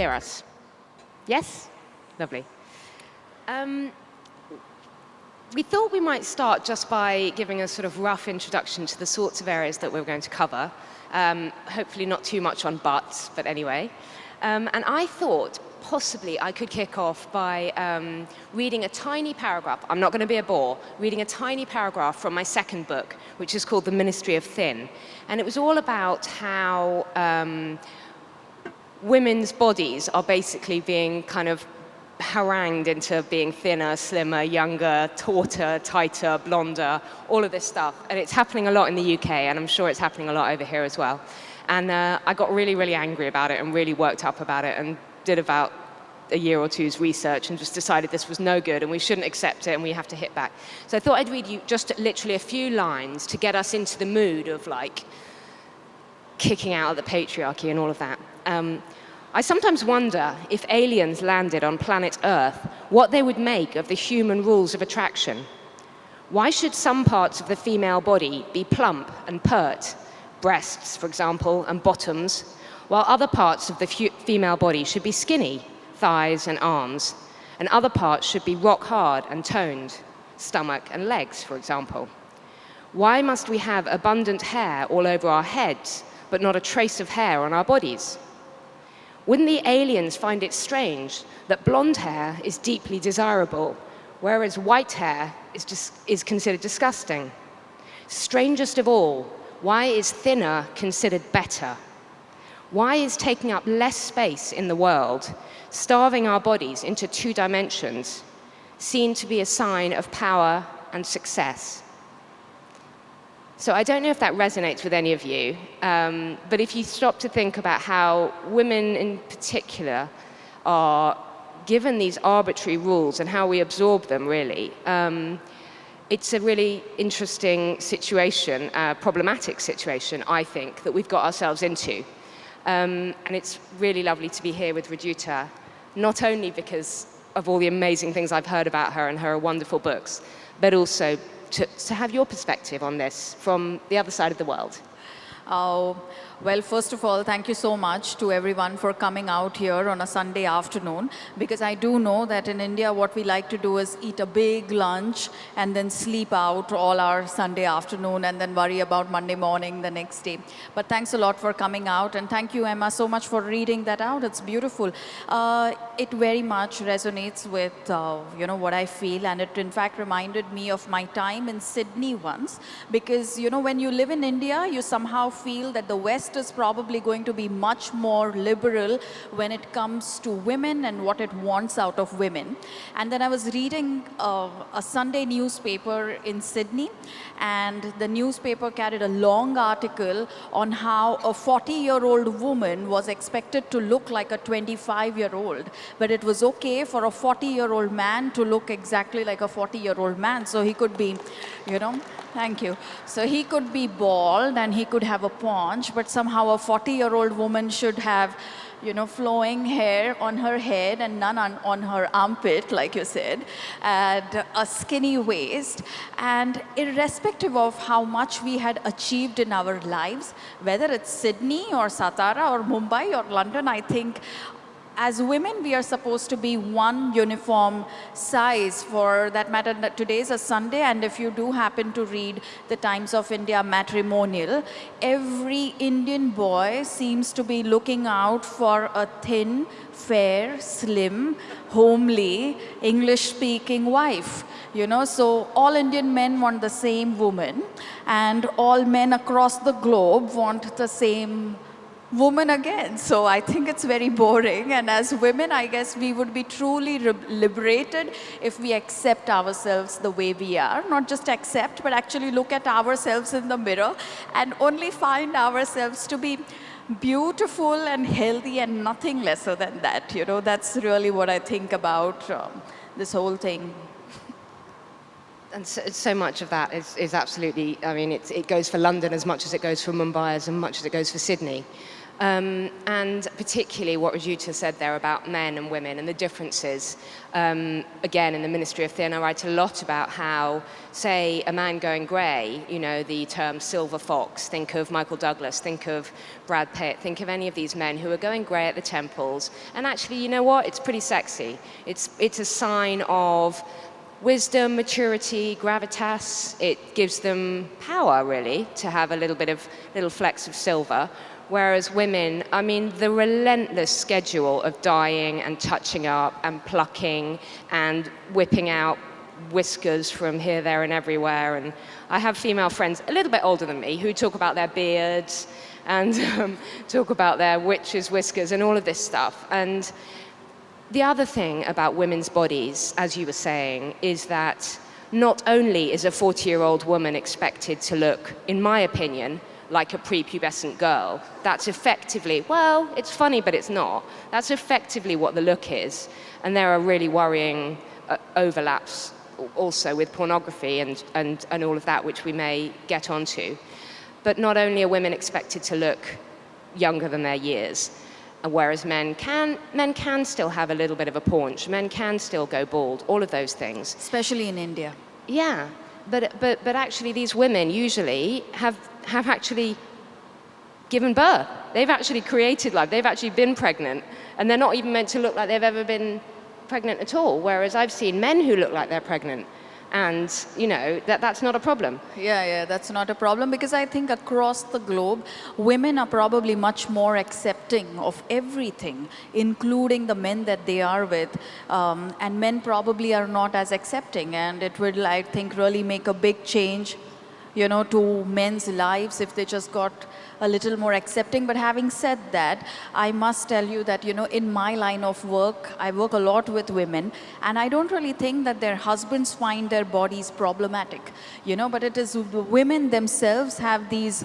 hear us? Yes? Lovely. We thought we might start just by giving a sort of rough introduction to the sorts of areas that we're going to cover. Hopefully not too much on butts, but anyway. And I thought possibly I could kick off by reading a tiny paragraph. I'm not going to be a bore. Reading a tiny paragraph from my second book, which is called The Ministry of Thin. And it was all about how women's bodies are basically being kind of harangued into being thinner, slimmer, younger, tauter, tighter, blonder, all of this stuff. And it's happening a lot in the UK, and I'm sure it's happening a lot over here as well. And I got really, really angry about it and really worked up about it and did about a year or two's research and just decided this was no good and we shouldn't accept it and we have to hit back. So I thought I'd read you just literally a few lines to get us into the mood of like kicking out of the patriarchy and all of that. I sometimes wonder if aliens landed on planet Earth, what they would make of the human rules of attraction. Why should some parts of the female body be plump and pert, breasts, for example, and bottoms, while other parts of the female body should be skinny, thighs and arms, and other parts should be rock hard and toned, stomach and legs, for example? Why must we have abundant hair all over our heads, but not a trace of hair on our bodies? Wouldn't the aliens find it strange that blonde hair is deeply desirable, whereas white hair is considered disgusting? Strangest of all, why is thinner considered better? Why is taking up less space in the world, starving our bodies into 2 dimensions, seen to be a sign of power and success? So I don't know if that resonates with any of you, but if you stop to think about how women in particular are given these arbitrary rules and how we absorb them, really, it's a really interesting situation, problematic situation, I think, that we've got ourselves into. And it's really lovely to be here with Rujuta, not only because of all the amazing things I've heard about her and her wonderful books, but also to have your perspective on this from the other side of the world. Well, first of all, thank you so much to everyone for coming out here on a Sunday afternoon, because I do know that in India what we like to do is eat a big lunch and then sleep out all our Sunday afternoon and then worry about Monday morning the next day. But thanks a lot for coming out, and thank you, Emma, so much for reading that out. It's beautiful. It very much resonates with what I feel, and it in fact reminded me of my time in Sydney once, because when you live in India, you somehow feel that the West is probably going to be much more liberal when it comes to women and what it wants out of women. And then I was reading a Sunday newspaper in Sydney, and the newspaper carried a long article on how a 40-year-old woman was expected to look like a 25-year-old, but it was okay for a 40-year-old man to look exactly like a 40-year-old man. So he could be, thank you. So he could be bald and he could have a paunch, but somehow a 40-year-old woman should have, flowing hair on her head and none on her armpit, like you said, and a skinny waist. And irrespective of how much we had achieved in our lives, whether it's Sydney or Satara or Mumbai or London, I think as women, we are supposed to be one uniform size. For that matter, today is a Sunday, and if you do happen to read the Times of India matrimonial, every Indian boy seems to be looking out for a thin, fair, slim, homely, English-speaking wife. So all Indian men want the same woman, and all men across the globe want the same woman again. So I think it's very boring, and as women, I guess we would be truly liberated if we accept ourselves the way we are. Not just accept, but actually look at ourselves in the mirror and only find ourselves to be beautiful and healthy and nothing lesser than that. That's really what I think about this whole thing. And so much of that is absolutely, it goes for London as much as it goes for Mumbai, as much as it goes for Sydney. And particularly what Rujuta said there about men and women and the differences. Again, in the Ministry of Thin, I write a lot about how, say, a man going grey, you know, the term silver fox, think of Michael Douglas, think of Brad Pitt, think of any of these men who are going grey at the temples. And actually, you know what? It's pretty sexy. It's a sign of wisdom, maturity, gravitas. It gives them power, really, to have a little flecks of silver. Whereas women, I mean, the relentless schedule of dyeing and touching up and plucking and whipping out whiskers from here, there, and everywhere. And I have female friends a little bit older than me who talk about their beards and talk about their witches' whiskers and all of this stuff. And the other thing about women's bodies, as you were saying, is that not only is a 40-year-old woman expected to look, in my opinion, like a prepubescent girl. That's effectively, well, it's funny, but it's not. That's effectively what the look is. And there are really worrying overlaps also with pornography and all of that, which we may get onto. But not only are women expected to look younger than their years, whereas men can still have a little bit of a paunch, men can still go bald, all of those things. Especially in India. Yeah, but actually these women usually have actually given birth. They've actually created life. They've actually been pregnant, and they're not even meant to look like they've ever been pregnant at all. Whereas I've seen men who look like they're pregnant, and you know that's not a problem. Yeah, that's not a problem, because I think across the globe, women are probably much more accepting of everything, including the men that they are with, and men probably are not as accepting, and it will, I think, really make a big change, you know, to men's lives if they just got a little more accepting. But having said that, I must tell you that, you know, in my line of work, I work a lot with women, and I don't really think that their husbands find their bodies problematic, you know, but it is the women themselves have these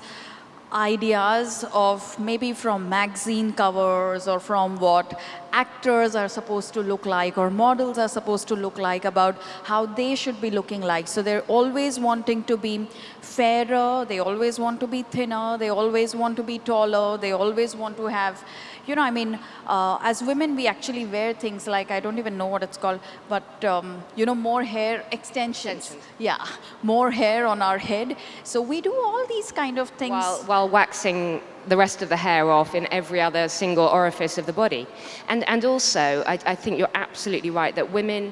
ideas of maybe from magazine covers or from what actors are supposed to look like or models are supposed to look like about how they should be looking like. So they're always wanting to be fairer, they always want to be thinner, they always want to be taller, they always want to have, you know, I mean, as women, we actually wear things like, I don't even know what it's called, but, you know, more hair extensions. Yeah, more hair on our head. So we do all these kind of things. While waxing the rest of the hair off in every other single orifice of the body. And also, I think you're absolutely right that women,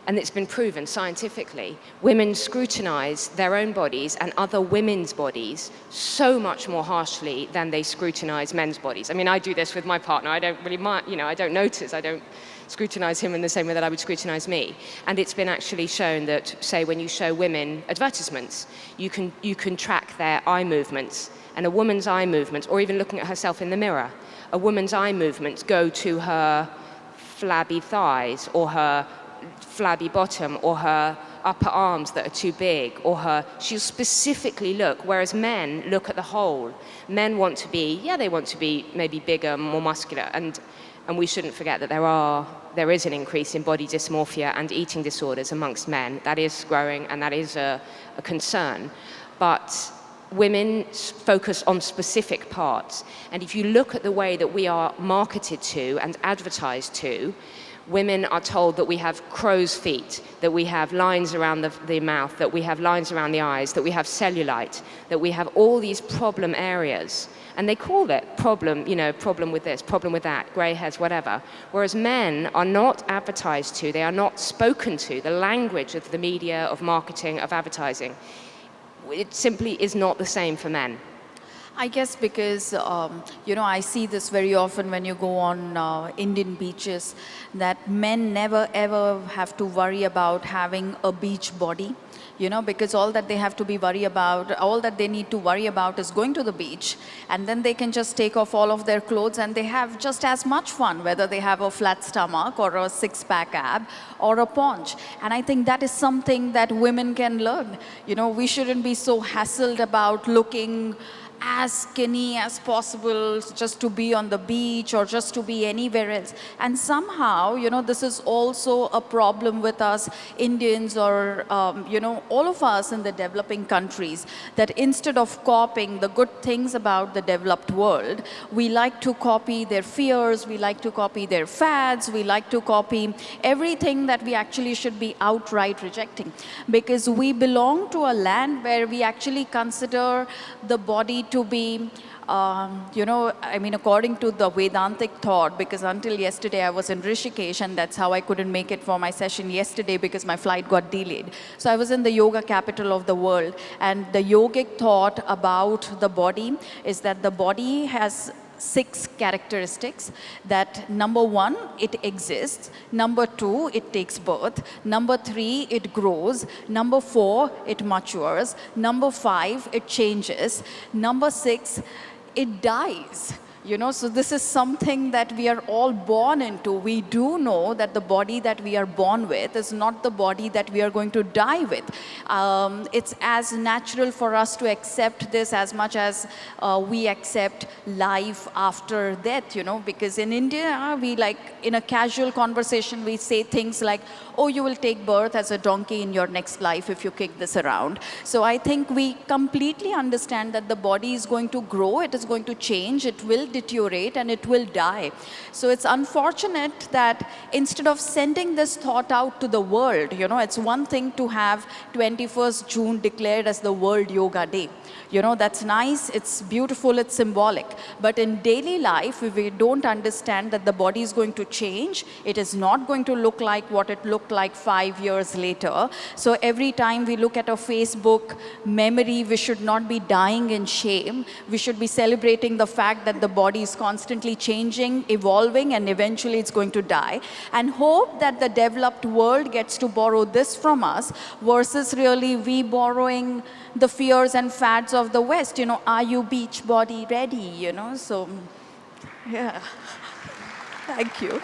and it's been proven scientifically, women scrutinize their own bodies and other women's bodies so much more harshly than they scrutinize men's bodies. I mean, I do this with my partner. I don't really mind, you know, I don't notice. I don't scrutinize him in the same way that I would scrutinize me. And it's been actually shown that, say, when you show women advertisements, you can track their eye movements. And a woman's eye movements, or even looking at herself in the mirror, a woman's eye movements go to her flabby thighs, or her flabby bottom, or her upper arms that are too big, or she'll specifically look, whereas men look at the whole. Men want to be, they want to be maybe bigger, more muscular, and we shouldn't forget that there is an increase in body dysmorphia and eating disorders amongst men. That is growing, and that is a concern. But women focus on specific parts. And if you look at the way that we are marketed to and advertised to, women are told that we have crow's feet, that we have lines around the mouth, that we have lines around the eyes, that we have cellulite, that we have all these problem areas. And they call it problem, you know, problem with this, problem with that, grey hairs, whatever. Whereas men are not advertised to, they are not spoken to. The language of the media, of marketing, of advertising, it simply is not the same for men. I guess because, you know, I see this very often when you go on Indian beaches, that men never ever have to worry about having a beach body, you know, because all that they have to be worried about, all that they need to worry about is going to the beach, and then they can just take off all of their clothes and they have just as much fun, whether they have a flat stomach or a six-pack ab or a paunch. And I think that is something that women can learn. You know, we shouldn't be so hassled about looking as skinny as possible just to be on the beach or just to be anywhere else. And somehow, this is also a problem with us Indians or, all of us in the developing countries, that instead of copying the good things about the developed world, we like to copy their fears, we like to copy their fads, we like to copy everything that we actually should be outright rejecting. Because we belong to a land where we actually consider the body to be, according to the Vedantic thought, because until yesterday I was in Rishikesh, and that's how I couldn't make it for my session yesterday because my flight got delayed. So I was in the yoga capital of the world, and the yogic thought about the body is that the body has 6 characteristics. That number 1, it exists. Number 2, it takes birth. Number 3, it grows. Number 4, it matures. Number 5, it changes. Number 6, it dies. So this is something that we are all born into. We do know that the body that we are born with is not the body that we are going to die with. It's as natural for us to accept this as much as we accept life after death, because in India, we in a casual conversation, we say things like, oh, you will take birth as a donkey in your next life if you kick this around. So I think we completely understand that the body is going to grow, it is going to change, it will deteriorate, and it will die. So it's unfortunate that instead of sending this thought out to the world, it's one thing to have 21st June declared as the World Yoga Day. That's nice, it's beautiful, it's symbolic. But in daily life, if we don't understand that the body is going to change, it is not going to look like what it looked like 5 years later. So every time we look at a Facebook memory, we should not be dying in shame. We should be celebrating the fact that the body is constantly changing, evolving, and eventually it's going to die. And hope that the developed world gets to borrow this from us versus really we borrowing the fears and fads of the West. Are you beach body ready? So, yeah. Thank you.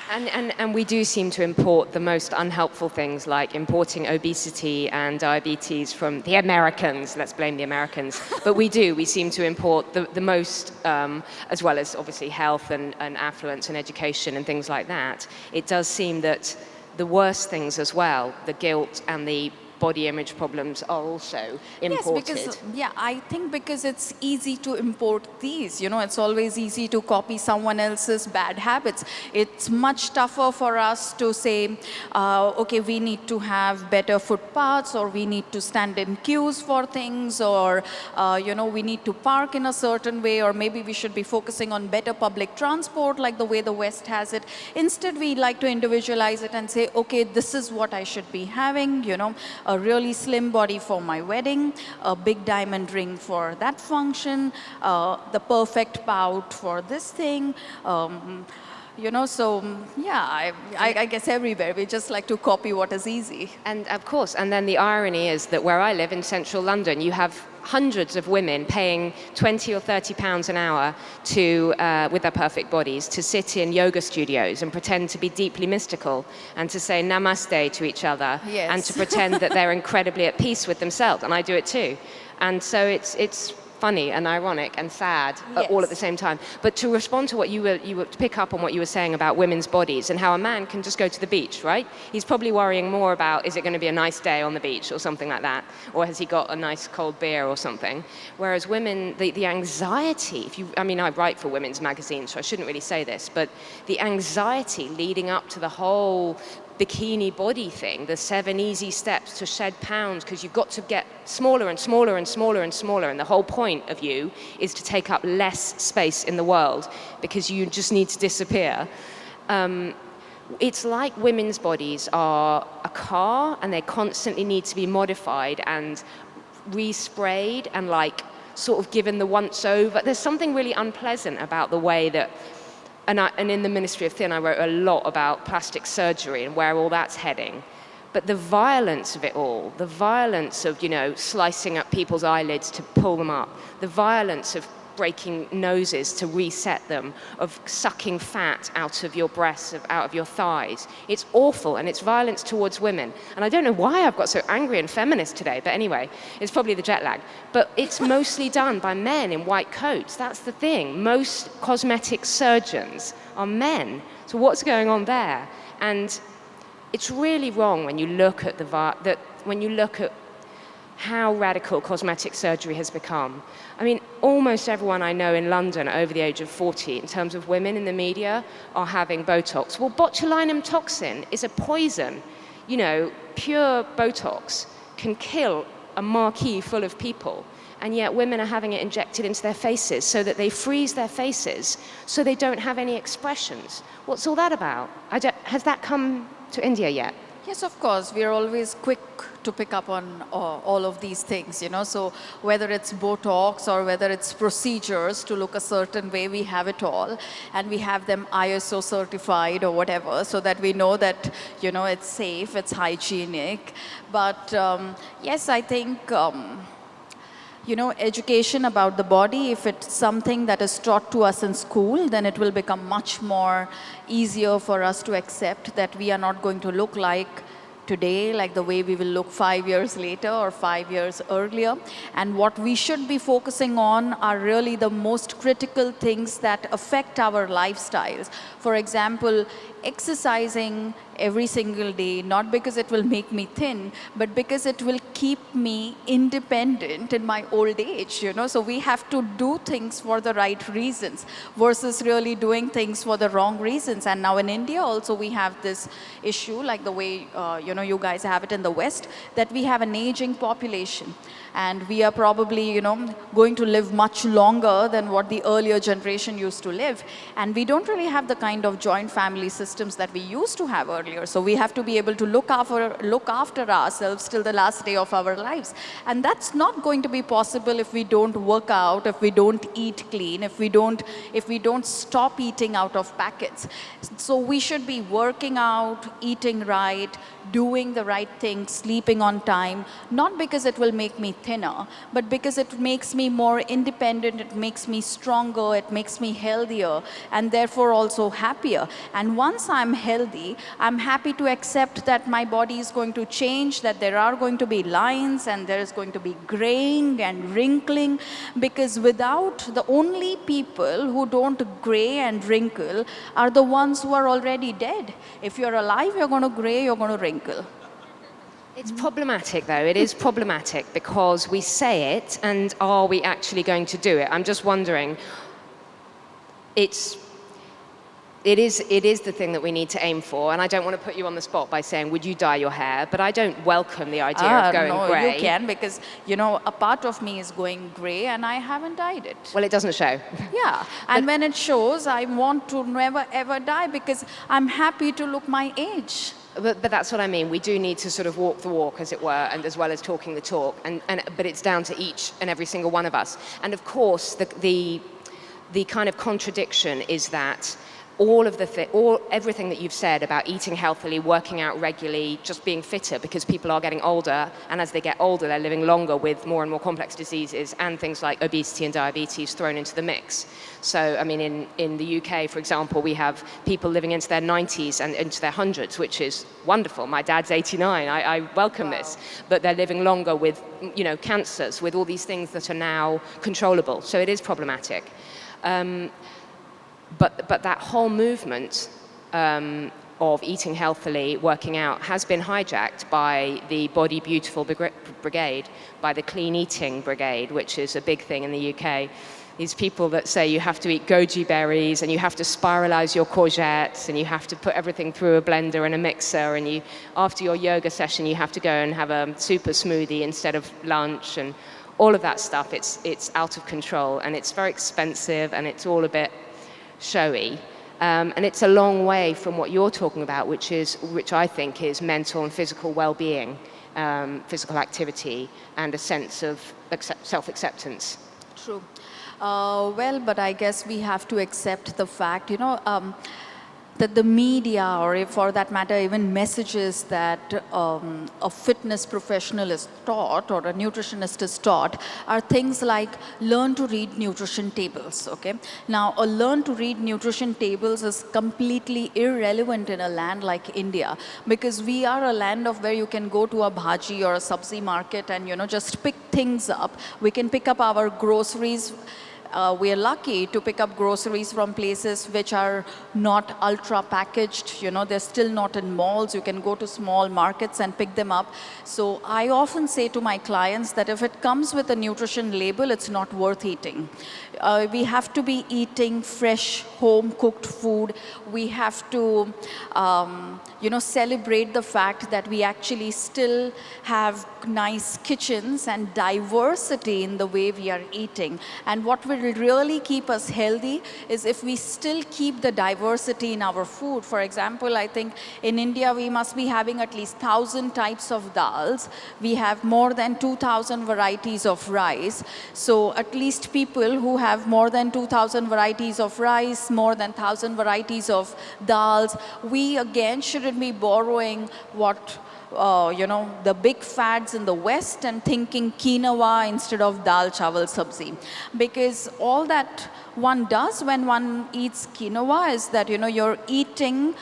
And we do seem to import the most unhelpful things, like importing obesity and diabetes from the Americans. Let's blame the Americans. But we seem to import the most, as well as obviously health and affluence and education and things like that. It does seem that the worst things as well, the guilt and the body image problems, are also imported. Yes, I think because it's easy to import these. It's always easy to copy someone else's bad habits. It's much tougher for us to say, okay, we need to have better footpaths, or we need to stand in queues for things, or we need to park in a certain way, or maybe we should be focusing on better public transport like the way the West has it. Instead, we like to individualize it and say, okay, this is what I should be having, a really slim body for my wedding, a big diamond ring for that function, the perfect pout for this thing. I guess everywhere we just like to copy what is easy. And of course, and then the irony is that where I live in central London, you have hundreds of women paying 20 or 30 pounds an hour to, with their perfect bodies, to sit in yoga studios and pretend to be deeply mystical and to say namaste to each other. Yes. And to pretend that they're incredibly at peace with themselves. And I do it too. And so it's funny and ironic and sad, yes, all at the same time. But to respond to what you were to pick up on what you were saying about women's bodies and how a man can just go to the beach, right? He's probably worrying more about, is it going to be a nice day on the beach or something like that? Or has he got a nice cold beer or something? Whereas women, the anxiety, I write for women's magazines, so I shouldn't really say this, but the anxiety leading up to the whole bikini body thing, the 7 easy steps to shed pounds, because you've got to get smaller and smaller and smaller and smaller, and the whole point of you is to take up less space in the world because you just need to disappear. It's like women's bodies are a car, and they constantly need to be modified and resprayed and sort of given the once over. There's something really unpleasant about the way that, and in the Ministry of Thin, I wrote a lot about plastic surgery and where all that's heading. But the violence of it all, the violence of, slicing up people's eyelids to pull them up, the violence of breaking noses to reset them, of sucking fat out of your breasts, out of your thighs. It's awful, and it's violence towards women. And I don't know why I've got so angry and feminist today, but anyway, it's probably the jet lag. But it's mostly done by men in white coats. That's the thing. Most cosmetic surgeons are men. So what's going on there? And it's really wrong when you look at how radical cosmetic surgery has become. I mean, almost everyone I know in London over the age of 40, in terms of women in the media, are having Botox. Well, botulinum toxin is a poison. You know, pure Botox can kill a marquee full of people, and yet women are having it injected into their faces so that they freeze their faces so they don't have any expressions. What's all that about? Has that come to India yet? Yes, of course. We are always quick to pick up on all of these things, you know. So whether it's Botox or whether it's procedures to look a certain way, we have it all. And we have them ISO certified or whatever, so that we know that, you know, it's safe, it's hygienic. But yes, I think, you know, education about the body, if it's something that is taught to us in school, then it will become much more easier for us to accept that we are not going to look like today, like the way we will look 5 years later or 5 years earlier. And what we should be focusing on are really the most critical things that affect our lifestyles. For example, exercising every single day, not because it will make me thin, but because it will keep me independent in my old age, you know. So we have to do things for the right reasons versus really doing things for the wrong reasons. And now in India also we have this issue, like the way, you know, you guys have it in the West, that we have an aging population. And we are probably, you know, going to live much longer than what the earlier generation used to live. And we don't really have the kind of joint family systems that we used to have earlier. So we have to be able to look after ourselves till the last day of our lives. And that's not going to be possible if we don't work out, if we don't eat clean, if we don't stop eating out of packets. So we should be working out, eating right, doing the right thing, sleeping on time, not because it will make me thinner, but because it makes me more independent, it makes me stronger, it makes me healthier, and therefore also happier. And once I'm healthy, I'm happy to accept that my body is going to change, that there are going to be lines and there is going to be graying and wrinkling, because without the only people who don't gray and wrinkle are the ones who are already dead. If you're alive, you're going to gray, you're going to wrinkle. It's problematic, though. It is problematic because we say it, and are we actually going to do it? I'm just wondering. It is the thing that we need to aim for, and I don't want to put you on the spot by saying, would you dye your hair? But I don't welcome the idea of going grey. No, you can, because, you know, a part of me is going grey and I haven't dyed it. Well, it doesn't show. Yeah, and when it shows, I want to never ever dye because I'm happy to look my age. But that's what I mean. We do need to sort of walk the walk, as it were, and as well as talking the talk. But it's down to each and every single one of us. And of course, the kind of contradiction is that everything that you've said about eating healthily, working out regularly, just being fitter, because people are getting older, and as they get older, they're living longer with more and more complex diseases, and things like obesity and diabetes thrown into the mix. So, I mean, in the UK, for example, we have people living into their 90s and into their hundreds, which is wonderful. My dad's 89. I welcome this. But they're living longer with, you know, cancers, with all these things that are now controllable. So it is problematic. But that whole movement of eating healthily, working out, has been hijacked by the Body Beautiful Brigade, by the Clean Eating Brigade, which is a big thing in the UK. These people that say you have to eat goji berries and you have to spiralize your courgettes and you have to put everything through a blender and a mixer, and after your yoga session you have to go and have a super smoothie instead of lunch, and all of that stuff. It's out of control, and it's very expensive, and it's all a bit showy, and it's a long way from what you're talking about, which I think is mental and physical well-being, physical activity, and a sense of self-acceptance. True. Well, but I guess we have to accept the fact, you know, that the media, or if for that matter even messages that a fitness professional is taught or a nutritionist is taught, are things like learn to read nutrition tables, okay? Now, a learn to read nutrition tables is completely irrelevant in a land like India, because we are a land of where you can go to a bhaji or a sabzi market and, you know, just pick things up. We can pick up our groceries. We are lucky to pick up groceries from places which are not ultra packaged, you know, they're still not in malls. You can go to small markets and pick them up. So I often say to my clients that if it comes with a nutrition label, it's not worth eating. We have to be eating fresh, home-cooked food. We have to, you know, celebrate the fact that we actually still have nice kitchens and diversity in the way we are eating. And what will really keep us healthy is if we still keep the diversity in our food. For example, I think in India we must be having at least 1,000 types of dals. We have more than 2,000 varieties of rice. So at least people who have more than 2,000 varieties of rice, more than 1,000 varieties of dals, we again shouldn't be borrowing what you know, the big fads in the West and thinking quinoa instead of dal chawal sabzi. Because all that one does when one eats quinoa is that, you know, you're eating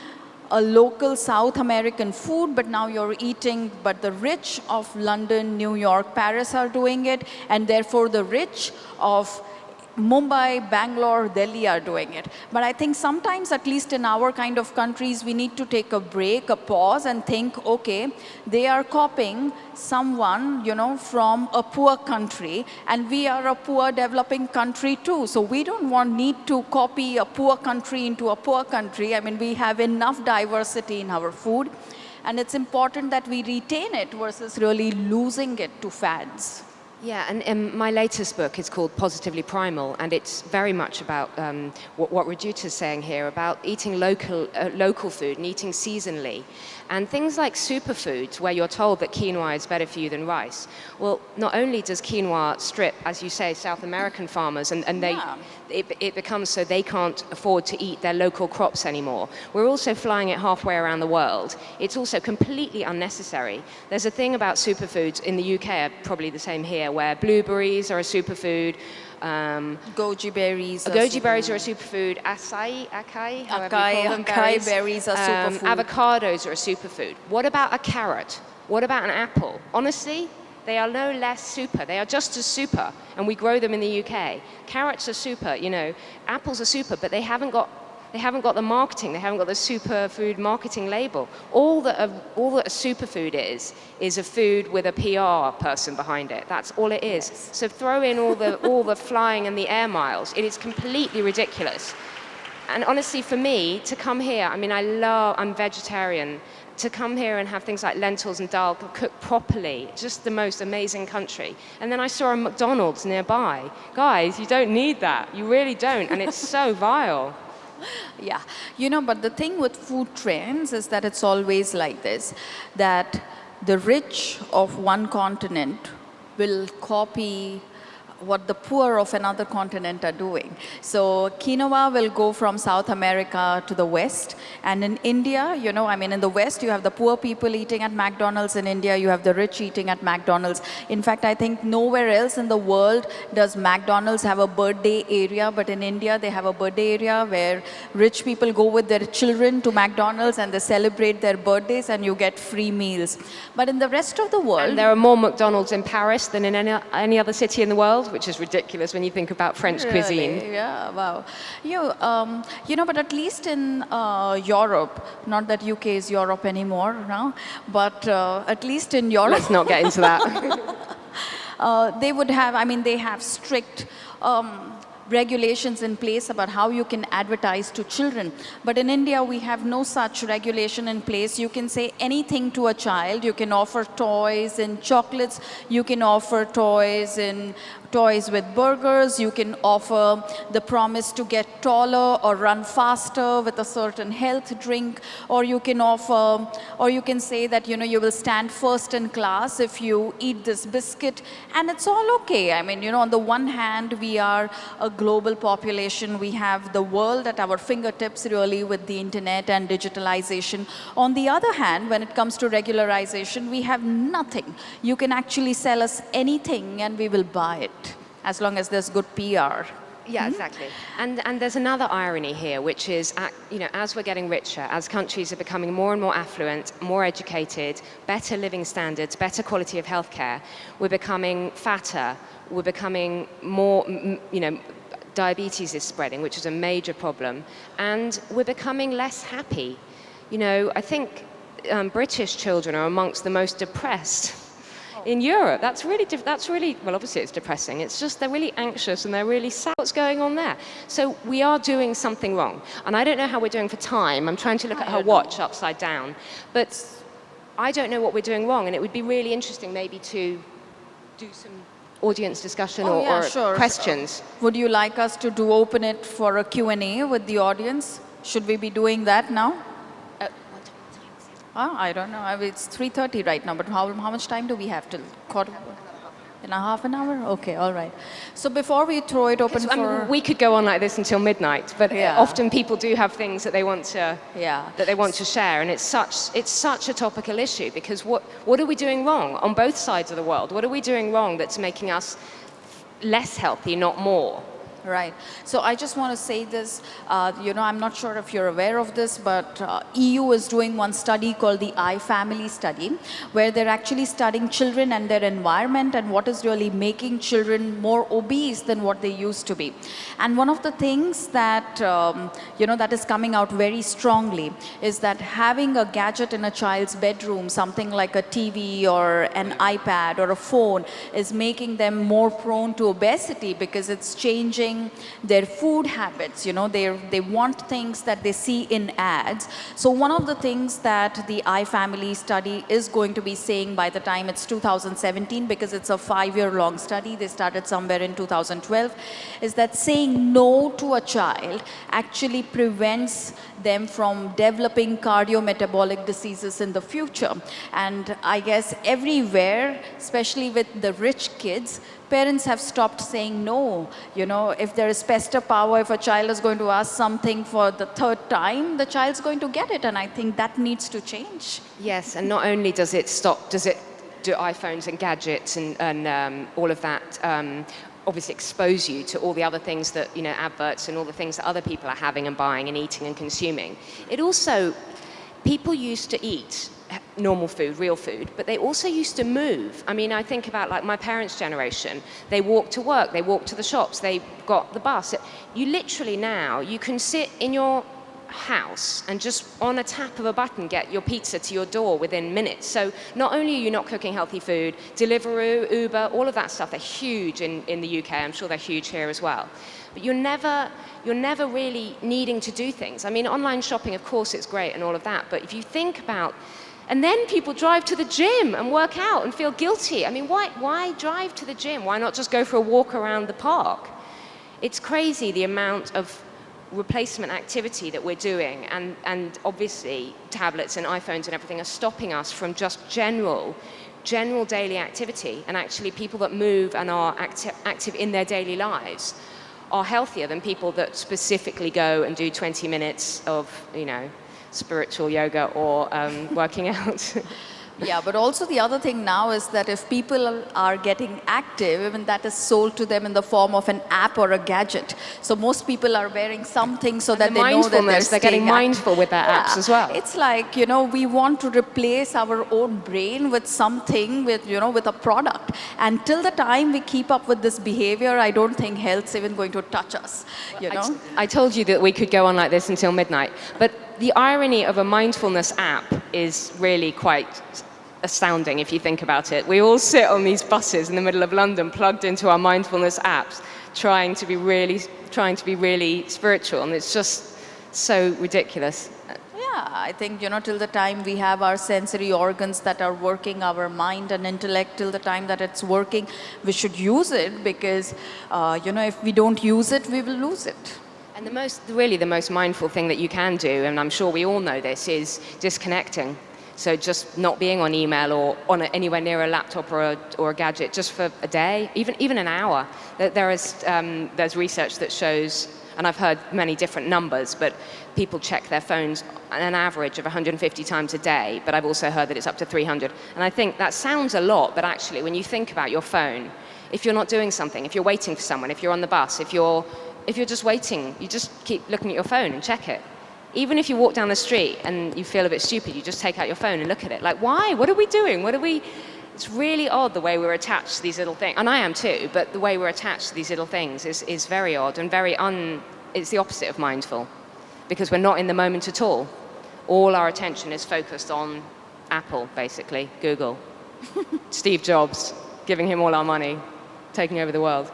a local South American food, but now you're eating, but the rich of London, New York, Paris are doing it, and therefore the rich of Mumbai, Bangalore, Delhi are doing it. But I think sometimes, at least in our kind of countries, we need to take a break, a pause, and think, okay, they are copying someone, you know, from a poor country, and we are a poor developing country too. So we don't need to copy a poor country into a poor country. I mean, we have enough diversity in our food, and it's important that we retain it versus really losing it to fads. Yeah, and my latest book is called Positively Primal, and it's very much about what Rujuta is saying here, about eating local food and eating seasonally. And things like superfoods, where you're told that quinoa is better for you than rice. Well, not only does quinoa strip, as you say, South American farmers, and it becomes so they can't afford to eat their local crops anymore. We're also flying it halfway around the world. It's also completely unnecessary. There's a thing about superfoods in the UK, probably the same here, where blueberries are a superfood. Goji berries. Goji berries are a superfood. Acai, however you call them, acai berries are superfood. Avocados are a superfood. What about a carrot? What about an apple? Honestly, they are no less super. They are just as super, and we grow them in the UK. Carrots are super, you know. Apples are super, but they haven't got the marketing. They haven't got the superfood marketing label. All that a superfood is a food with a PR person behind it. That's all it is. Yes. So throw in all the flying and the air miles. It is completely ridiculous. And honestly, for me, to come here, I mean, I'm vegetarian. To come here and have things like lentils and dal cooked properly, just the most amazing country. And then I saw a McDonald's nearby. Guys, you don't need that. You really don't. And it's so vile. Yeah, you know, but the thing with food trends is that it's always like this, that the rich of one continent will copy what the poor of another continent are doing. So quinoa will go from South America to the West. And in India, you know, I mean, in the West, you have the poor people eating at McDonald's. In India, you have the rich eating at McDonald's. In fact, I think nowhere else in the world does McDonald's have a birthday area. But in India, they have a birthday area where rich people go with their children to McDonald's and they celebrate their birthdays and you get free meals. But in the rest of the world... And there are more McDonald's in Paris than in any other city in the world, which is ridiculous when you think about French cuisine. Yeah, wow. You know, but at least in Europe, not that UK is Europe anymore now, but at least in Europe... Let's not get into that. They would have, I mean, they have strict regulations in place about how you can advertise to children. But in India, we have no such regulation in place. You can say anything to a child. You can offer toys and chocolates. You can offer toys in toys with burgers. You can offer the promise to get taller or run faster with a certain health drink, or you can offer, or you can say that, you know, you will stand first in class if you eat this biscuit, and it's all okay. I mean, you know, on the one hand, we are a global population. We have the world at our fingertips, really, with the internet and digitalization. On the other hand, when it comes to regularization, we have nothing. You can actually sell us anything and we will buy it, as long as there's good PR. Yeah, exactly. And there's another irony here, which is, you know, as we're getting richer, as countries are becoming more and more affluent, more educated, better living standards, better quality of healthcare, we're becoming fatter, we're becoming more, you know, diabetes is spreading, which is a major problem, and we're becoming less happy. You know, I think British children are amongst the most depressed in Europe. That's really, well, obviously it's depressing. It's just they're really anxious and they're really sad. What's going on there? So we are doing something wrong. And I don't know how we're doing for time. I'm trying to look at her watch upside down. But I don't know what we're doing wrong. And it would be really interesting maybe to do some audience discussion or sure. questions. Would you like us to open it for a Q&A with the audience? Should we be doing that now? I don't know. It's 3:30 right now, but how much time do we have till quarter? In a half an hour? Okay, all right. So before we throw it open for... I mean, we could go on like this until midnight, but often people do have things that they want to share, and it's such a topical issue, because what are we doing wrong on both sides of the world? What are we doing wrong that's making us less healthy, not more? Right. So I just want to say this, you know, I'm not sure if you're aware of this, but EU is doing one study called the iFamily study, where they're actually studying children and their environment and what is really making children more obese than what they used to be. And one of the things that, you know, that is coming out very strongly is that having a gadget in a child's bedroom, something like a TV or an iPad or a phone, is making them more prone to obesity, because it's changing their food habits. You know, they want things that they see in ads. So one of the things that the iFamily study is going to be saying by the time it's 2017, because it's a 5-year-long study, they started somewhere in 2012, is that saying no to a child actually prevents them from developing cardiometabolic diseases in the future. And I guess everywhere, especially with the rich kids, parents have stopped saying no. You know, if there is pester power, if a child is going to ask something for the 3rd time, the child's going to get it. And I think that needs to change. Yes, and not only does it do iPhones and gadgets and all of that obviously expose you to all the other things that, you know, adverts and all the things that other people are having and buying and eating and consuming. It also, people used to eat normal food, real food, but they also used to move. I mean, I think about like my parents' generation. They walked to work, they walked to the shops, they got the bus. You literally now, you can sit in your house and just on a tap of a button get your pizza to your door within minutes. So not only are you not cooking healthy food, Deliveroo, Uber, all of that stuff, they're huge in the UK. I'm sure they're huge here as well. But you're never really needing to do things. I mean, online shopping, of course, it's great and all of that, but if you think about, and then people drive to the gym and work out and feel guilty. I mean, why drive to the gym? Why not just go for a walk around the park? It's crazy the amount of replacement activity that we're doing, and obviously tablets and iPhones and everything are stopping us from just general daily activity. And actually people that move and are active in their daily lives are healthier than people that specifically go and do 20 minutes of, you know, spiritual yoga or working out. Yeah, but also the other thing now is that if people are getting active, even that is sold to them in the form of an app or a gadget. So most people are wearing something so that they know that they're getting mindful with their apps as well. It's like, you know, we want to replace our own brain with something, with, you know, with a product. And till the time we keep up with this behavior, I don't think health's even going to touch us, you know? I told you that we could go on like this until midnight. But the irony of a mindfulness app is really quite astounding if you think about it. We all sit on these buses in the middle of London plugged into our mindfulness apps trying to be really spiritual, and it's just so ridiculous. Yeah, I think, till the time we have our sensory organs that are working, our mind and intellect, till the time that it's working, we should use it because, if we don't use it, we will lose it. And really the most mindful thing that you can do, and I'm sure we all know this, is disconnecting. So just not being on email or on anywhere near a laptop or a gadget just for a day, even an hour. There's research that shows, and I've heard many different numbers, but people check their phones an average of 150 times a day, but I've also heard that it's up to 300. And I think that sounds a lot, but actually when you think about your phone, if you're not doing something, if you're waiting for someone, if you're on the bus, if you're just waiting, you just keep looking at your phone and check it. Even if you walk down the street and you feel a bit stupid, you just take out your phone and look at it. Like, why? What are we doing? It's really odd the way we're attached to these little things. And I am too, but the way we're attached to these little things is very odd and it's the opposite of mindful. Because we're not in the moment at all. All our attention is focused on Apple, basically, Google. Steve Jobs, giving him all our money, taking over the world.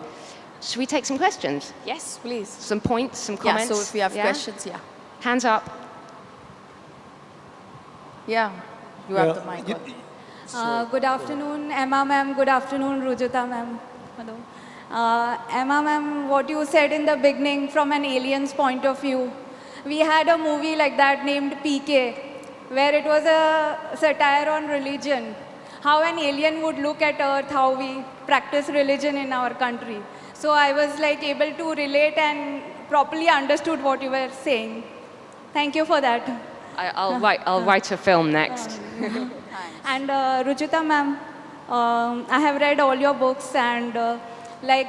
Should we take some questions? Yes, please. Some points, some comments? Yeah, so if we have questions, yeah. Hands up. Yeah, you have the mic. Good afternoon, Emma ma'am. Good afternoon, Rujuta ma'am. Hello. Emma ma'am, what you said in the beginning from an alien's point of view, we had a movie like that named PK, where it was a satire on religion, how an alien would look at Earth, how we practice religion in our country. So I was able to relate and properly understood what you were saying. Thank you for that. I'll write a film next. And Rujuta ma'am, I have read all your books and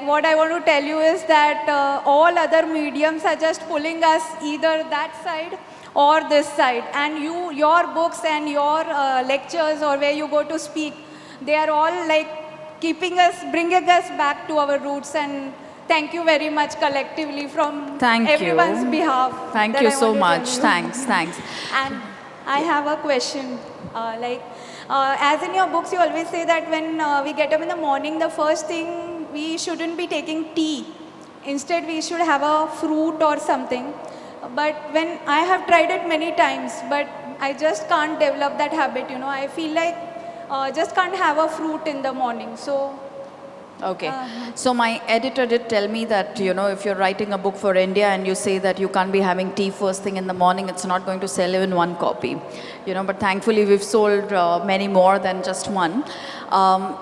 what I want to tell you is that all other mediums are just pulling us either that side or this side. And your books and your lectures or where you go to speak, they are all bringing us back to our roots. And thank you very much collectively from everyone's behalf. Thank you so much. Thanks. And I have a question. As in your books, you always say that when we get up in the morning, the first thing, we shouldn't be taking tea. Instead, we should have a fruit or something. But when I have tried it many times, but I just can't develop that habit, I feel like just can't have a fruit in the morning. So. Okay. So my editor did tell me that, if you're writing a book for India and you say that you can't be having tea first thing in the morning, it's not going to sell even one copy. But thankfully we've sold many more than just one.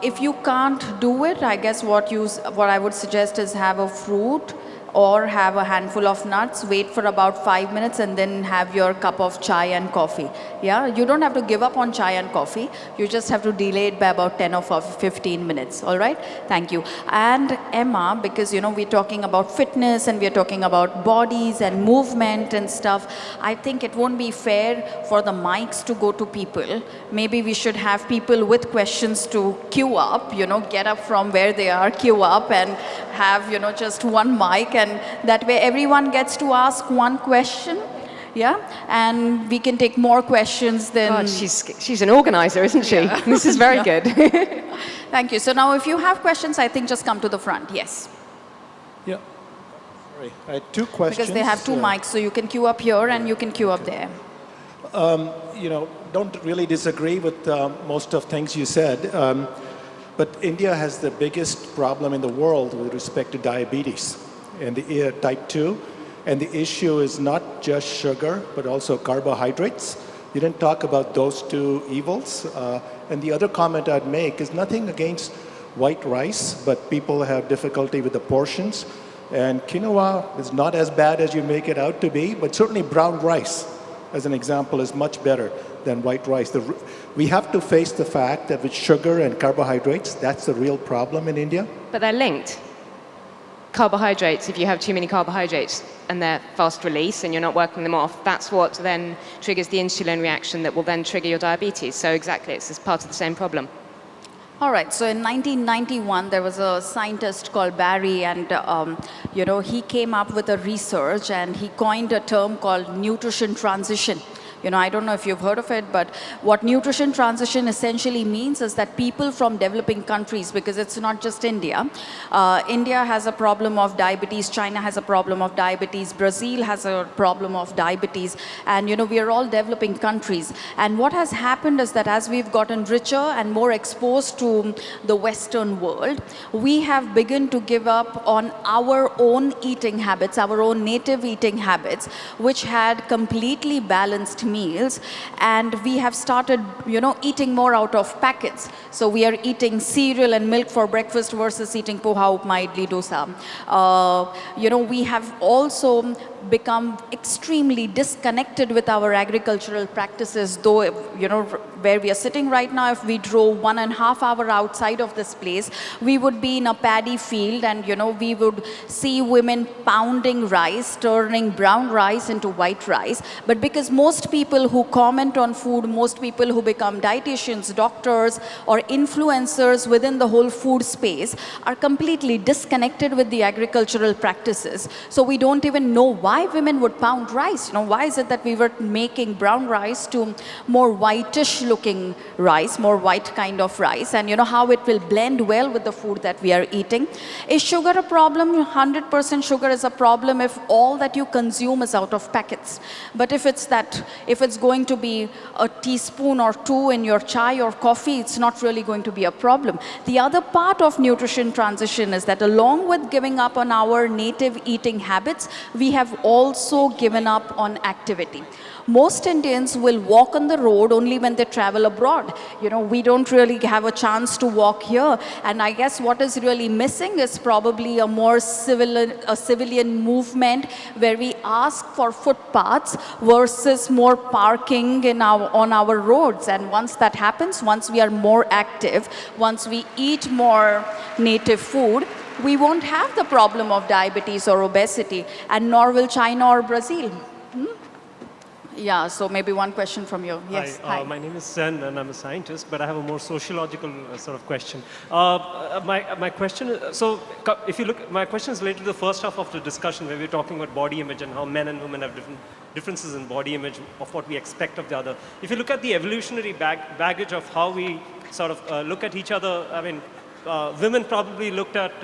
If you can't do it, I guess what I would suggest is have a fruit or have a handful of nuts, wait for about 5 minutes and then have your cup of chai and coffee. Yeah, you don't have to give up on chai and coffee. You just have to delay it by about 10 or 15 minutes. All right? Thank you. And Emma, because, we're talking about fitness and we're talking about bodies and movement and stuff, I think it won't be fair for the mics to go to people. Maybe we should have people with questions to queue up, get up from where they are, queue up and have, just one mic, and that way everyone gets to ask one question. Yeah, and we can take more questions than... God, she's an organizer, isn't she? Yeah. This is very good. Thank you. So now if you have questions, I think just come to the front. Yes. Yeah. Sorry, I had two questions. Because they have two mics, so you can queue up here and you can queue up there. Don't really disagree with most of things you said, but India has the biggest problem in the world with respect to diabetes and the type 2. And the issue is not just sugar, but also carbohydrates. You didn't talk about those two evils. And the other comment I'd make is nothing against white rice, but people have difficulty with the portions. And quinoa is not as bad as you make it out to be, but certainly brown rice, as an example, is much better than white rice. We have to face the fact that with sugar and carbohydrates, that's the real problem in India. But they're linked. Carbohydrates, if you have too many carbohydrates and they're fast release and you're not working them off, that's what then triggers the insulin reaction that will then trigger your diabetes. So exactly, it's part of the same problem. All right, so in 1991, there was a scientist called Barry, and he came up with a research and he coined a term called nutrition transition. I don't know if you've heard of it, but what nutrition transition essentially means is that people from developing countries, because it's not just India, India has a problem of diabetes, China has a problem of diabetes, Brazil has a problem of diabetes, and we are all developing countries. And what has happened is that as we've gotten richer and more exposed to the Western world, we have begun to give up on our own eating habits, our own native eating habits, which had completely balanced meals, and we have started, eating more out of packets. So we are eating cereal and milk for breakfast versus eating poha, upma, idli, dosa. We have also become extremely disconnected with our agricultural practices, though, where we are sitting right now, if we drove 1.5 hours outside of this place, we would be in a paddy field, and, we would see women pounding rice, turning brown rice into white rice. But because most people who comment on food, most people who become dietitians, doctors, or influencers within the whole food space are completely disconnected with the agricultural practices. So we don't even know why women would pound rice. Why is it that we were making brown rice to more whitish looking rice, more white kind of rice, and how it will blend well with the food that we are eating? Is sugar a problem? 100% sugar is a problem if all that you consume is out of packets. But if it's going to be a teaspoon or two in your chai or coffee, it's not really going to be a problem. The other part of nutrition transition is that along with giving up on our native eating habits, we have also given up on activity. Most Indians will walk on the road only when they travel abroad. We don't really have a chance to walk here. And I guess what is really missing is probably a more civilian movement where we ask for footpaths versus more parking on our roads. And once that happens, once we are more active, once we eat more native food, we won't have the problem of diabetes or obesity, and nor will China or Brazil. Yeah, so maybe one question from you. Yes. Hi. My name is Sen, and I'm a scientist, but I have a more sociological sort of question. My question is, if you look, my question is related to the first half of the discussion where we're talking about body image and how men and women have differences in body image of what we expect of the other. If you look at the evolutionary baggage of how we sort of look at each other, I mean, women probably looked at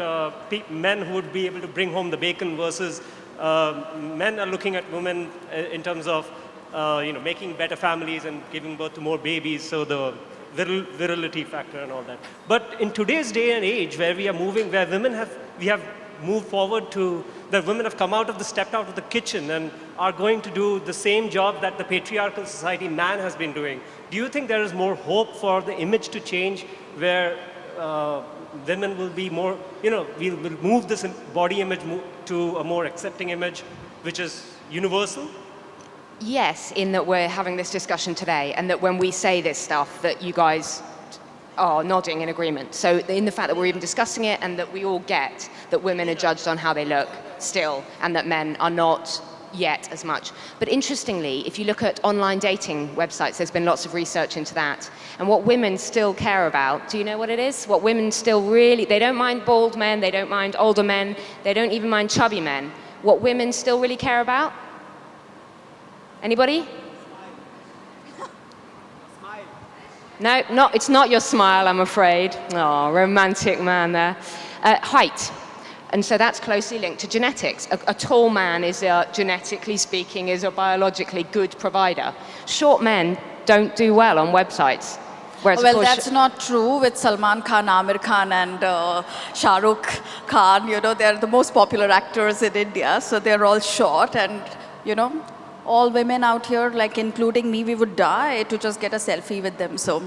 men who would be able to bring home the bacon versus men are looking at women in terms of making better families and giving birth to more babies, so the virility factor and all that. But in today's day and age, where we are moving, where we have moved forward to, that women have stepped out of the kitchen and are going to do the same job that the patriarchal society man has been doing. Do you think there is more hope for the image to change, where women will be more, we'll move this body image to a more accepting image, which is universal? Yes, in that we're having this discussion today, and that when we say this stuff, that you guys are nodding in agreement. So in the fact that we're even discussing it, and that we all get that women are judged on how they look still, and that men are not yet as much. But interestingly, if you look at online dating websites, there's been lots of research into that. And what women still care about, do you know what it is? What women still really, they don't mind bald men, they don't mind older men, they don't even mind chubby men. What women still really care about? Anybody? No, it's not your smile, I'm afraid. Oh, romantic man there. Height. And so that's closely linked to genetics. A tall man is, genetically speaking, is a biologically good provider. Short men don't do well on websites. Whereas, well, that's not true with Salman Khan, Amir Khan, and Shah Rukh Khan. They're the most popular actors in India, so they're all short, and, all women out here, like including me, we would die to just get a selfie with them. So,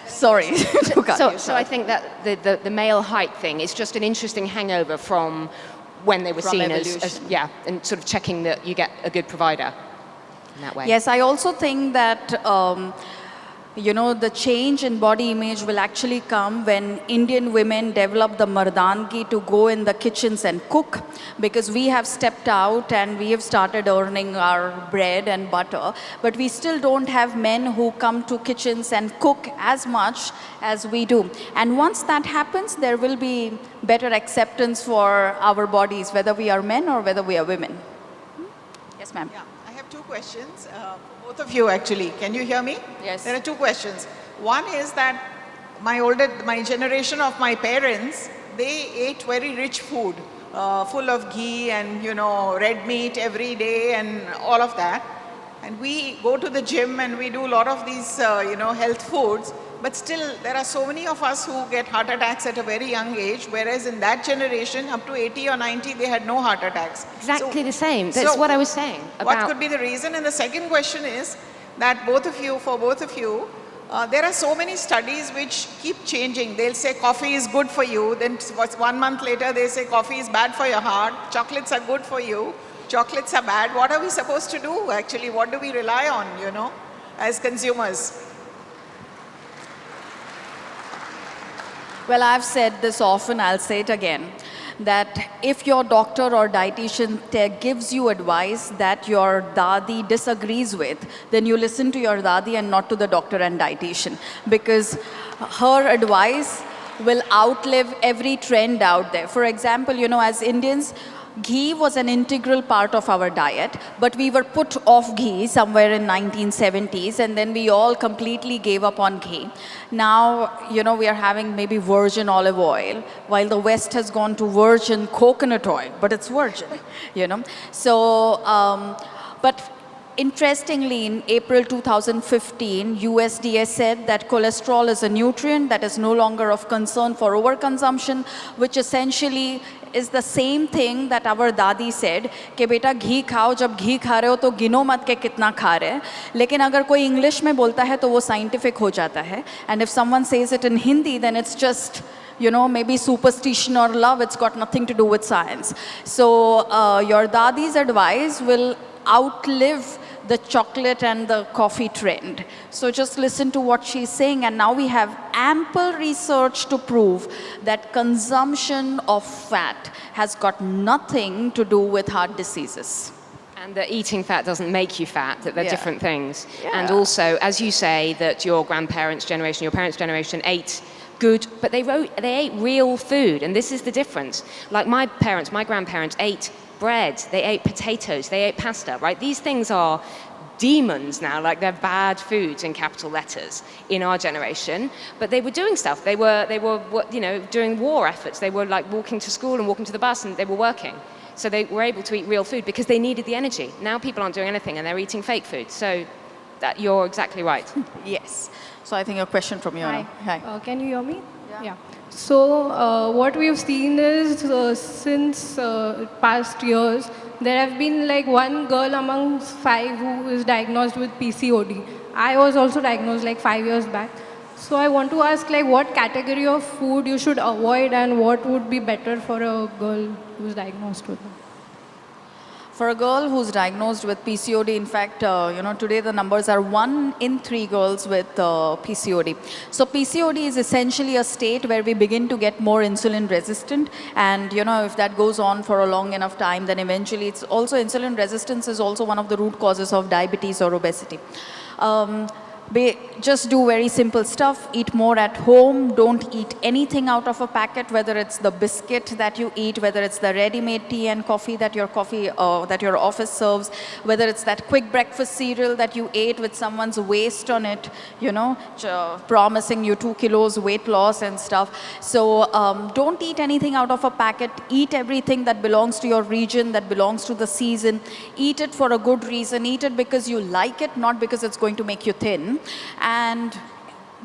sorry to cut you short. So I think that the male height thing is just an interesting hangover from when they were seen as and sort of checking that you get a good provider in that way. Yes, I also think that the change in body image will actually come when Indian women develop the mardangi to go in the kitchens and cook, because we have stepped out and we have started earning our bread and butter, but we still don't have men who come to kitchens and cook as much as we do. And once that happens, there will be better acceptance for our bodies, whether we are men or whether we are women. Yes, ma'am. Yeah, I have two questions, both of you actually. Can you hear me? Yes. There are two questions. One is that my generation of my parents, they ate very rich food, full of ghee and, red meat every day and all of that. And we go to the gym and we do a lot of these, health foods. But still, there are so many of us who get heart attacks at a very young age, whereas in that generation, up to 80 or 90, they had no heart attacks. Exactly the same. That's what I was saying. What could be the reason? And the second question is that for both of you, there are so many studies which keep changing. They'll say coffee is good for you. Then 1 month later, they say coffee is bad for your heart. Chocolates are good for you. Chocolates are bad. What are we supposed to do, actually? What do we rely on, as consumers? Well, I've said this often, I'll say it again, that if your doctor or dietitian gives you advice that your dadi disagrees with, then you listen to your dadi and not to the doctor and dietitian, because her advice will outlive every trend out there. For example, as Indians, ghee was an integral part of our diet, but we were put off ghee somewhere in 1970s, and then we all completely gave up on ghee. Now, we are having maybe virgin olive oil, while the West has gone to virgin coconut oil, but it's virgin, So, but interestingly, in April 2015, USDA said that cholesterol is a nutrient that is no longer of concern for overconsumption, which essentially is the same thing that our dadi said कि बेटा घी खाओ, जब घी खा रहे हो तो गिनो मत के कितना खा रहे हैं, लेकिन अगर कोई इंग्लिश में बोलता है तो वो साइंटिफिक हो जाता है, and if someone says it in Hindi, then it's just maybe superstition or love. It's got nothing to do with science. So your dadi's advice will outlive the chocolate and the coffee trend. So just listen to what she's saying, and now we have ample research to prove that consumption of fat has got nothing to do with heart diseases. And that eating fat doesn't make you fat, that they're different things. Yeah. And also, as you say, that your grandparents' generation, your parents' generation ate good, but they ate real food, and this is the difference. Like my grandparents ate bread, they ate potatoes, they ate pasta, right? These things are demons now, like they're bad foods in capital letters in our generation, but they were doing stuff. They were doing war efforts. They were like walking to school and walking to the bus, and they were working. So they were able to eat real food because they needed the energy. Now people aren't doing anything and they're eating fake food. So you're exactly right. Yes. So I think a question from you. Hi. Hi. Can you hear me? Yeah. So what we've seen is since past years, there have been like one girl among 5 who is diagnosed with PCOD. I was also diagnosed like 5 years back. So I want to ask like what category of food you should avoid and what would be better for a girl who's diagnosed with it. For a girl who's diagnosed with PCOD, in fact, today the numbers are 1 in 3 girls with PCOD. So PCOD is essentially a state where we begin to get more insulin resistant, and if that goes on for a long enough time, then eventually it's also insulin resistance is also one of the root causes of diabetes or obesity. Just do very simple stuff. Eat more at home. Don't eat anything out of a packet, whether it's the biscuit that you eat, whether it's the ready-made tea and coffee that your office serves, whether it's that quick breakfast cereal that you ate with someone's waist on it, promising you 2 kilos weight loss and stuff. So don't eat anything out of a packet. Eat everything that belongs to your region, that belongs to the season. Eat it for a good reason. Eat it because you like it, not because it's going to make you thin. And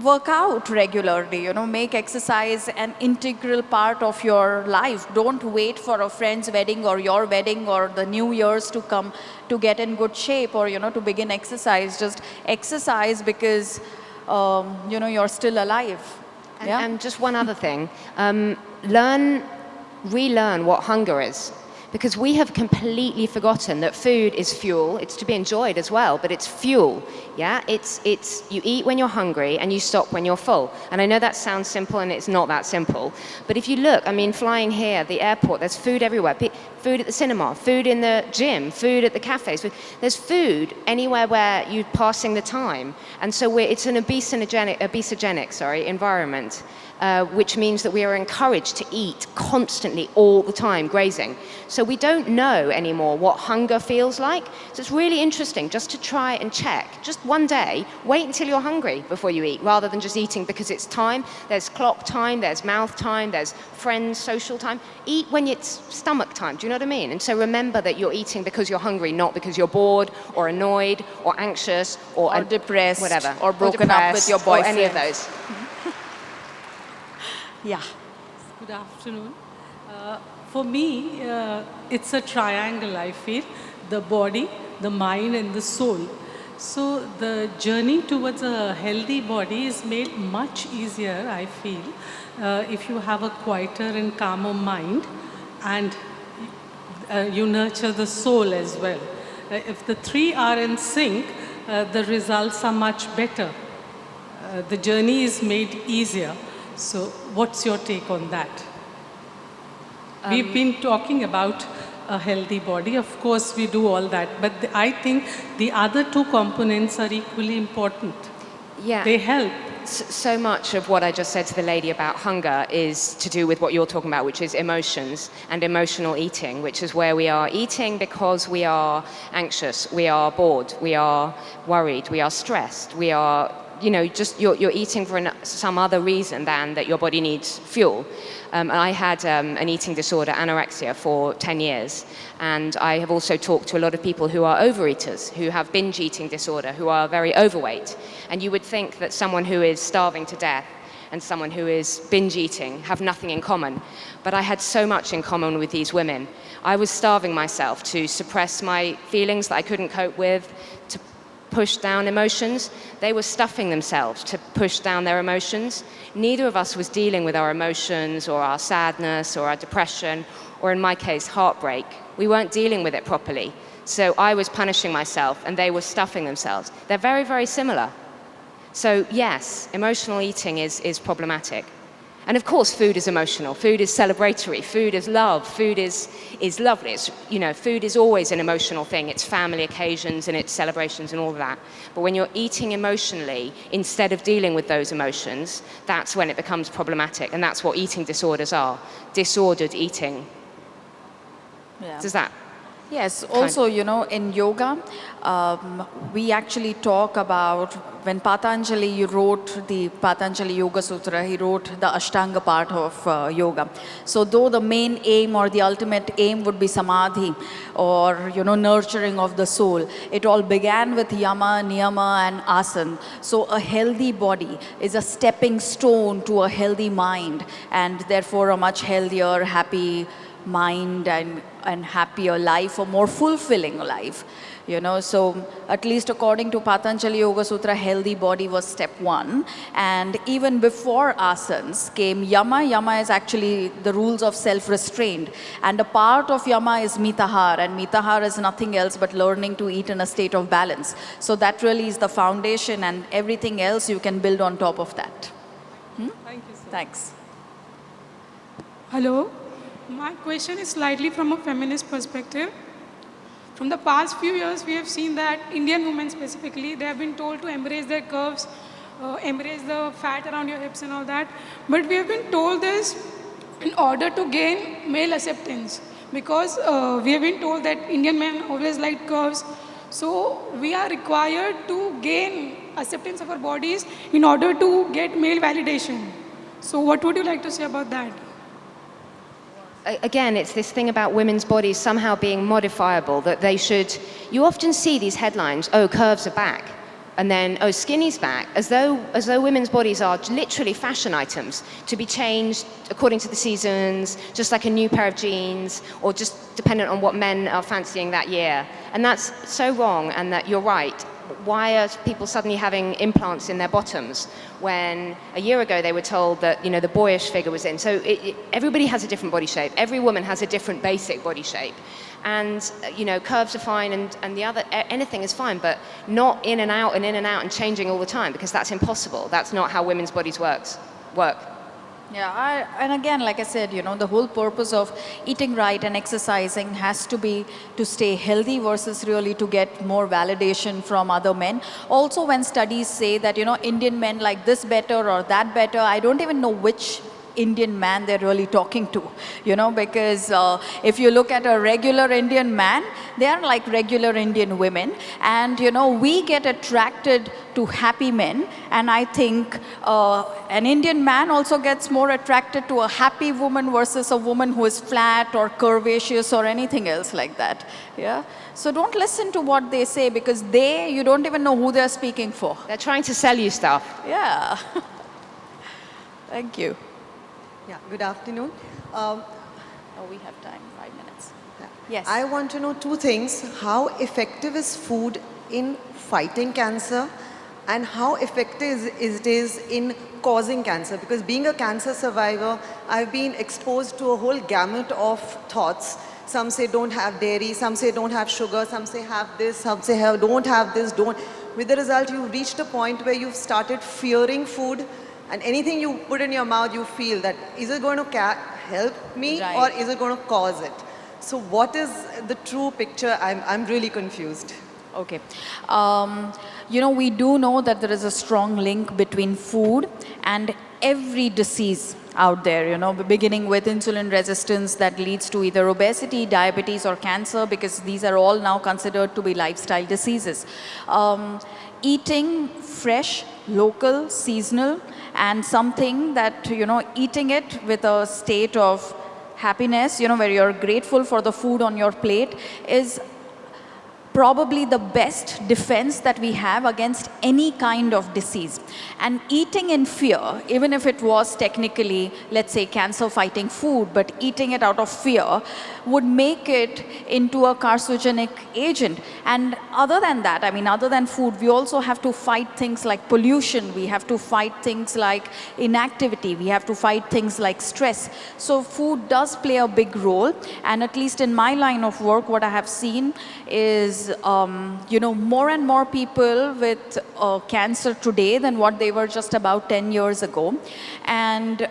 work out regularly, make exercise an integral part of your life. Don't wait for a friend's wedding or your wedding or the New Year's to come to get in good shape or, to begin exercise. Just exercise because, you're still alive. And just one other thing, relearn what hunger is. Because we have completely forgotten that food is fuel. It's to be enjoyed as well, but it's fuel. Yeah, it's you eat when you're hungry and you stop when you're full. And I know that sounds simple, and it's not that simple. But if you look, flying here, the airport, there's food everywhere. Food at the cinema, food in the gym, food at the cafes. There's food anywhere where you're passing the time. And so it's an obesogenic environment. which means that we are encouraged to eat constantly all the time, grazing. So we don't know anymore what hunger feels like. So it's really interesting just to try and check. Just one day, wait until you're hungry before you eat, rather than just eating because it's time. There's clock time, there's mouth time, there's friends, social time. Eat when it's stomach time, do you know what I mean? And so remember that you're eating because you're hungry, not because you're bored or annoyed or anxious or depressed, whatever, or broken up with your boyfriend. Or any of those. Yeah. Good afternoon. For me, it's a triangle, I feel. The body, the mind, and the soul. So the journey towards a healthy body is made much easier, I feel, if you have a quieter and calmer mind, and you nurture the soul as well. If the three are in sync, the results are much better. The journey is made easier. So what's your take on that? We've been talking about a healthy body. Of course, we do all that. But I think the other two components are equally important. Yeah. They help. So much of what I just said to the lady about hunger is to do with what you're talking about, which is emotions and emotional eating, which is where we are eating because we are anxious, we are bored, we are worried, we are stressed, we are, just you're eating for some other reason than that your body needs fuel. I had an eating disorder, anorexia, for 10 years. And I have also talked to a lot of people who are overeaters, who have binge eating disorder, who are very overweight. And you would think that someone who is starving to death and someone who is binge eating have nothing in common. But I had so much in common with these women. I was starving myself to suppress my feelings that I couldn't cope with, to push down emotions. They were stuffing themselves to push down their emotions. Neither of us was dealing with our emotions or our sadness or our depression, or in my case, heartbreak. We weren't dealing with it properly. So I was punishing myself and they were stuffing themselves. They're very, very similar. So yes, emotional eating is problematic. And of course, food is emotional. Food is celebratory. Food is love. Food is lovely. It's, food is always an emotional thing. It's family occasions and it's celebrations and all of that. But when you're eating emotionally, instead of dealing with those emotions, that's when it becomes problematic. And that's what eating disorders are. Disordered eating. Yeah. Does that? Yes, also, in yoga, we actually talk about when Patanjali wrote the Patanjali Yoga Sutra, he wrote the Ashtanga part of yoga. So though the main aim or the ultimate aim would be samadhi or, nurturing of the soul, it all began with yama, niyama and asana. So a healthy body is a stepping stone to a healthy mind and therefore a much healthier, happy mind and happier life, a more fulfilling life, So at least according to Patanjali Yoga Sutra, healthy body was step one. And even before asanas came yama. Yama is actually the rules of self-restraint. And a part of yama is mitahar. And mitahar is nothing else but learning to eat in a state of balance. So that really is the foundation, and everything else you can build on top of that. Thank you, sir. Thanks. Hello. My question is slightly from a feminist perspective. From the past few years, we have seen that Indian women specifically, they have been told to embrace their curves, embrace the fat around your hips and all that. But we have been told this in order to gain male acceptance. Because we have been told that Indian men always like curves. So we are required to gain acceptance of our bodies in order to get male validation. So what would you like to say about that? Again, it's this thing about women's bodies somehow being modifiable, that they should, you often see these headlines, oh, curves are back, and then, oh, skinny's back, as though women's bodies are literally fashion items to be changed according to the seasons, just like a new pair of jeans, or just dependent on what men are fancying that year. And that's so wrong, and that you're right. Why are people suddenly having implants in their bottoms when a year ago they were told that, the boyish figure was in? So everybody has a different body shape. Every woman has a different basic body shape. And, curves are fine and the other, anything is fine, but not in and out and changing all the time, because that's impossible. That's not how women's bodies work. Yeah, and again, like I said, the whole purpose of eating right and exercising has to be to stay healthy versus really to get more validation from other men. Also, when studies say that, Indian men like this better or that better, I don't even know which Indian man they're really talking to, because if you look at a regular Indian man, they are like regular Indian women. And, we get attracted to happy men. And I think an Indian man also gets more attracted to a happy woman versus a woman who is flat or curvaceous or anything else like that. Yeah. So don't listen to what they say because you don't even know who they're speaking for. They're trying to sell you stuff. Yeah. Thank you. Yeah, good afternoon. We have time, 5 minutes. Yeah. Yes. I want to know two things. How effective is food in fighting cancer and how effective it is in causing cancer? Because being a cancer survivor, I've been exposed to a whole gamut of thoughts. Some say don't have dairy, some say don't have sugar, some say have this, some say don't have this, don't. With the result, you've reached a point where you've started fearing food. And anything you put in your mouth, you feel that, is it going to help me or is it going to cause it? So what is the true picture? I'm really confused. Okay. We do know that there is a strong link between food and every disease out there, beginning with insulin resistance that leads to either obesity, diabetes, or cancer, because these are all now considered to be lifestyle diseases. Eating fresh, local, seasonal, and something that, eating it with a state of happiness, where you're grateful for the food on your plate is probably the best defense that we have against any kind of disease. And eating in fear, even if it was technically, let's say, cancer-fighting food, but eating it out of fear would make it into a carcinogenic agent. And other than that, other than food, we also have to fight things like pollution. We have to fight things like inactivity. We have to fight things like stress. So food does play a big role. And at least in my line of work, what I have seen is more and more people with cancer today than what they were just about 10 years ago. And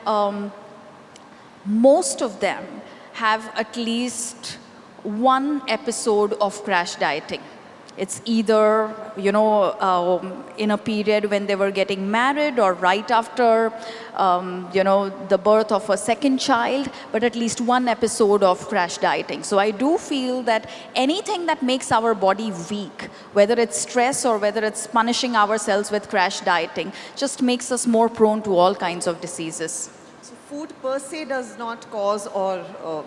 most of them have at least one episode of crash dieting. It's either, in a period when they were getting married or right after, the birth of a second child, but at least one episode of crash dieting. So I do feel that anything that makes our body weak, whether it's stress or whether it's punishing ourselves with crash dieting, just makes us more prone to all kinds of diseases. So food per se does not cause or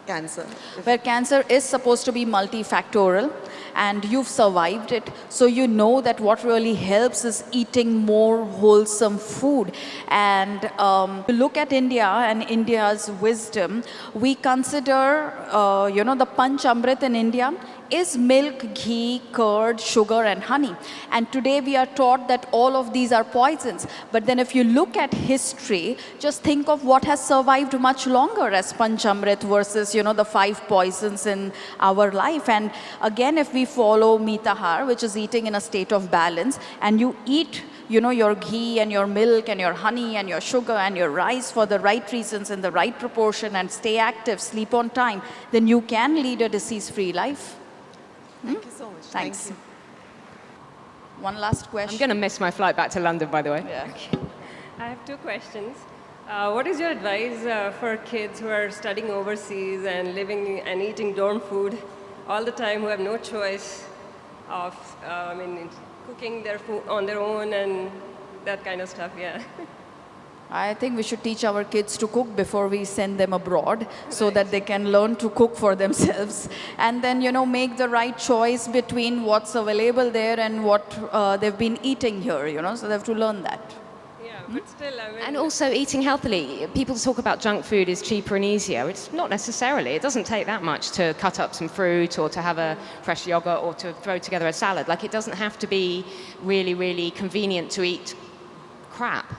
cancer? Where cancer is supposed to be multifactorial and you've survived it, so you know that what really helps is eating more wholesome food. And look at India and India's wisdom, we consider, the Panch Amrit in India is milk, ghee, curd, sugar and honey. And today we are taught that all of these are poisons. But then if you look at history, just think of what has survived much longer as Panchamrit versus, the 5 poisons in our life. And again, if we follow Mitahar, which is eating in a state of balance, and you eat your ghee and your milk and your honey and your sugar and your rice for the right reasons in the right proportion and stay active, sleep on time, then you can lead a disease-free life. Thank you so much. Thanks. Thank you. One last question. I'm going to miss my flight back to London, by the way. Yeah. I have 2 questions. What is your advice for kids who are studying overseas and living and eating dorm food all the time, who have no choice of cooking their food on their own and that kind of stuff? Yeah. I think we should teach our kids to cook before we send them abroad, so that they can learn to cook for themselves. And then, make the right choice between what's available there and what they've been eating here, so they have to learn that. Yeah, but still, And also eating healthily. People talk about junk food is cheaper and easier. It's not necessarily. It doesn't take that much to cut up some fruit or to have a fresh yogurt or to throw together a salad. Like, it doesn't have to be really, really convenient to eat crap.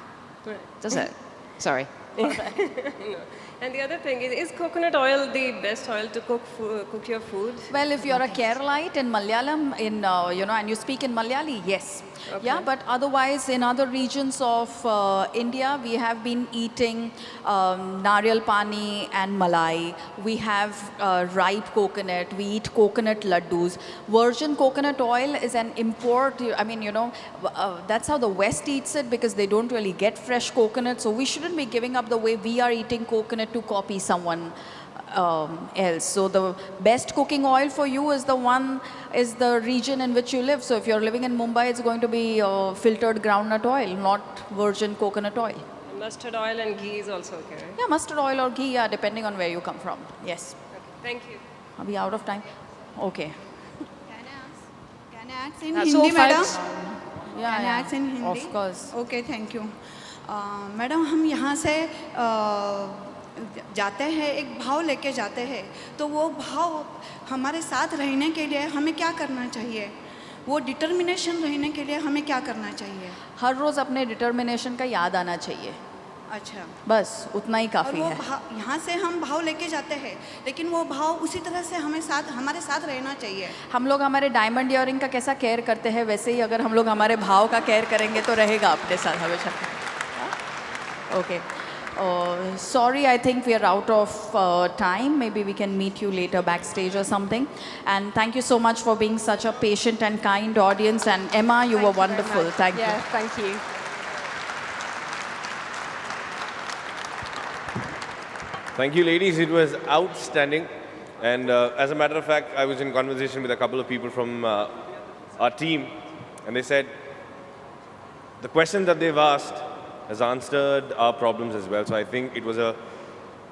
Does it? Sorry. And the other thing is coconut oil the best oil to cook your food? Well, if you're a Keralite in Malayalam, and you speak in Malayali, yes. Okay. Yeah, but otherwise in other regions of India, we have been eating nariyal pani and malai. We have ripe coconut. We eat coconut laddus. Virgin coconut oil is an import. I mean, that's how the West eats it because they don't really get fresh coconut. So we shouldn't be giving up the way we are eating coconut to copy someone else. So the best cooking oil for you is the region in which you live. So if you're living in Mumbai, it's going to be filtered groundnut oil, not virgin coconut oil. Mustard oil and ghee is also okay, right? Yeah, mustard oil or ghee, yeah, depending on where you come from. Yes. Okay, thank you. Are we out of time? Okay. Can I ask in That's Hindi, all, madam? folks. Yeah, Can I ask in Hindi? Of course. Okay, thank you. Madam हम यहाँ से जाते हैं, एक भाव लेके जाते हैं, तो वो भाव हमारे साथ रहने के लिए हमें क्या करना चाहिए? वो डिटर्मिनेशन रहने के लिए हमें क्या करना चाहिए? हर रोज़ अपने डिटर्मिनेशन का याद आना चाहिए. अच्छा. बस उतना ही काफ़ी है. यहाँ से हम भाव लेके जाते हैं, लेकिन वो भाव उसी तरह से हमारे साथ रहना चाहिए. हम लोग हमारे डायमंड इयरिंग का कैसा केयर करते हैं, वैसे ही अगर हम लोग हमारे भाव का केयर करेंगे तो रहेगा अपने साथ हमेशा. Okay. Sorry, I think we are out of time. Maybe we can meet you later backstage or something. And thank you so much for being such a patient and kind audience. And Emma, you were wonderful. Thank you. Yeah, thank you. Thank you, ladies. It was outstanding. And as a matter of fact, I was in conversation with a couple of people from our team, and they said the question that they've asked has answered our problems as well. So I think it was a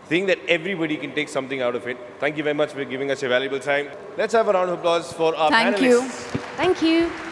thing that everybody can take something out of it. Thank you very much for giving us your valuable time. Let's have a round of applause for our panelists. Thank you. Thank you.